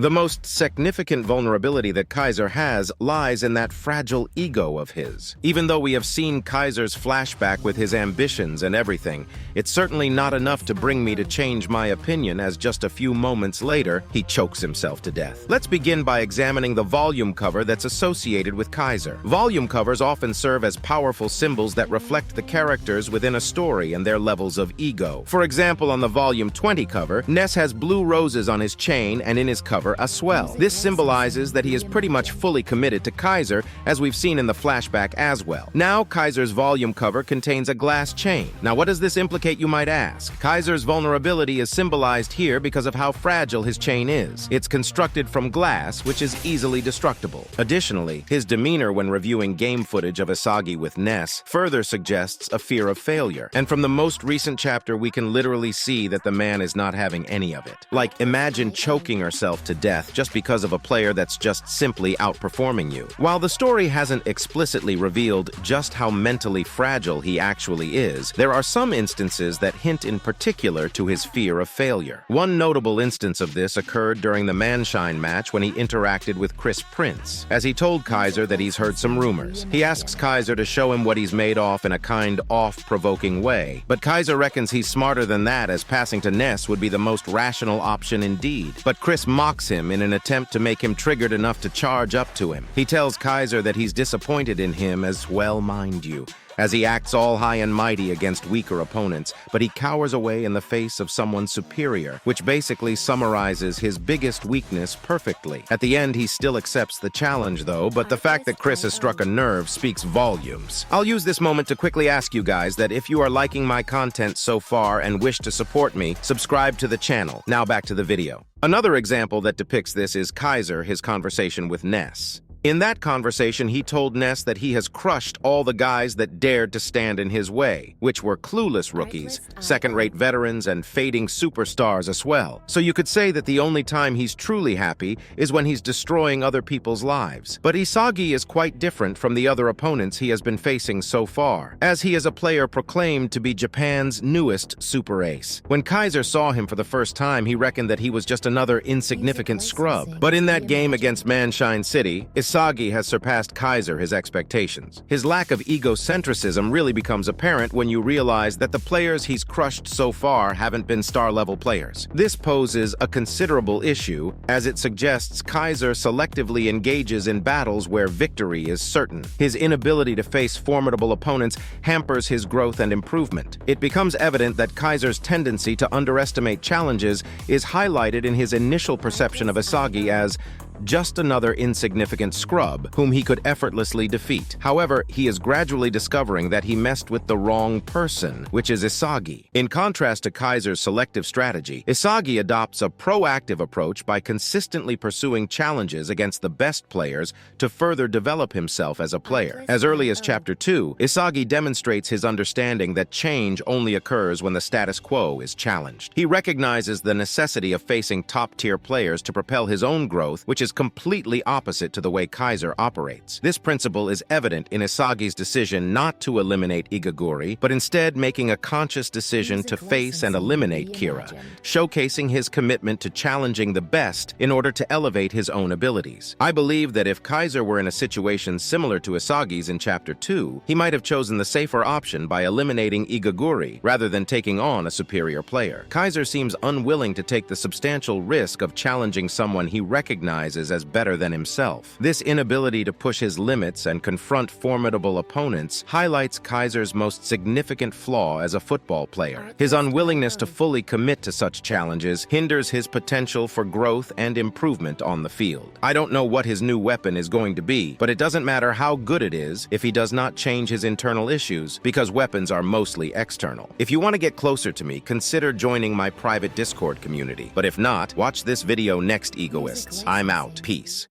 The most significant vulnerability that Kaiser has lies in that fragile ego of his. Even though we have seen Kaiser's flashback with his ambitions and everything, it's certainly not enough to bring me to change my opinion as just a few moments later, he chokes himself to death. Let's begin by examining the volume cover that's associated with Kaiser. Volume covers often serve as powerful symbols that reflect the characters within a story and their levels of ego. For example, on the Volume 20 cover, Ness has blue roses on his chain and in his cover a swell. This symbolizes that he is pretty much fully committed to Kaiser, as we've seen in the flashback as well. Now, Kaiser's volume cover contains a glass chain. Now, what does this implicate, you might ask? Kaiser's vulnerability is symbolized here because of how fragile his chain is. It's constructed from glass, which is easily destructible. Additionally, his demeanor when reviewing game footage of Isagi with Ness further suggests a fear of failure. And from the most recent chapter, we can literally see that the man is not having any of it. Like, imagine choking herself to death just because of a player that's just simply outperforming you. While the story hasn't explicitly revealed just how mentally fragile he actually is, there are some instances that hint in particular to his fear of failure. One notable instance of this occurred during the Manshine match when he interacted with Chris Prince, as he told Kaiser that he's heard some rumors. He asks Kaiser to show him what he's made off in a kind off-provoking way, but Kaiser reckons he's smarter than that, as passing to Ness would be the most rational option indeed. But Chris mocks him in an attempt to make him triggered enough to charge up to him. He tells Kaiser that he's disappointed in him as well, mind you, as he acts all high and mighty against weaker opponents, but he cowers away in the face of someone superior, which basically summarizes his biggest weakness perfectly. At the end, he still accepts the challenge, though, but the fact that Chris has struck a nerve speaks volumes. I'll use this moment to quickly ask you guys that if you are liking my content so far and wish to support me, subscribe to the channel. Now back to the video. Another example that depicts this is Kaiser, his conversation with Ness. In that conversation, he told Ness that he has crushed all the guys that dared to stand in his way, which were clueless rookies, second-rate veterans, and fading superstars as well. So you could say that the only time he's truly happy is when he's destroying other people's lives. But Isagi is quite different from the other opponents he has been facing so far, as he is a player proclaimed to be Japan's newest super ace. When Kaiser saw him for the first time, he reckoned that he was just another insignificant scrub. But in that game against Manshine City, Isagi has surpassed Kaiser his expectations. His lack of egocentrism really becomes apparent when you realize that the players he's crushed so far haven't been star-level players. This poses a considerable issue, as it suggests Kaiser selectively engages in battles where victory is certain. His inability to face formidable opponents hampers his growth and improvement. It becomes evident that Kaiser's tendency to underestimate challenges is highlighted in his initial perception of Isagi as just another insignificant scrub whom he could effortlessly defeat. However, he is gradually discovering that he messed with the wrong person, which is Isagi. In contrast to Kaiser's selective strategy, Isagi adopts a proactive approach by consistently pursuing challenges against the best players to further develop himself as a player. As early as Chapter 2, Isagi demonstrates his understanding that change only occurs when the status quo is challenged. He recognizes the necessity of facing top-tier players to propel his own growth, which is completely opposite to the way Kaiser operates. This principle is evident in Isagi's decision not to eliminate Igaguri, but instead making a conscious decision to face and eliminate Kira, showcasing his commitment to challenging the best in order to elevate his own abilities. I believe that if Kaiser were in a situation similar to Isagi's in Chapter 2, he might have chosen the safer option by eliminating Igaguri rather than taking on a superior player. Kaiser seems unwilling to take the substantial risk of challenging someone he recognizes as better than himself. This inability to push his limits and confront formidable opponents highlights Kaiser's most significant flaw as a football player. His unwillingness to fully commit to such challenges hinders his potential for growth and improvement on the field. I don't know what his new weapon is going to be, but it doesn't matter how good it is if he does not change his internal issues, because weapons are mostly external. If you want to get closer to me, consider joining my private Discord community. But if not, watch this video next, egoists. I'm out. Peace.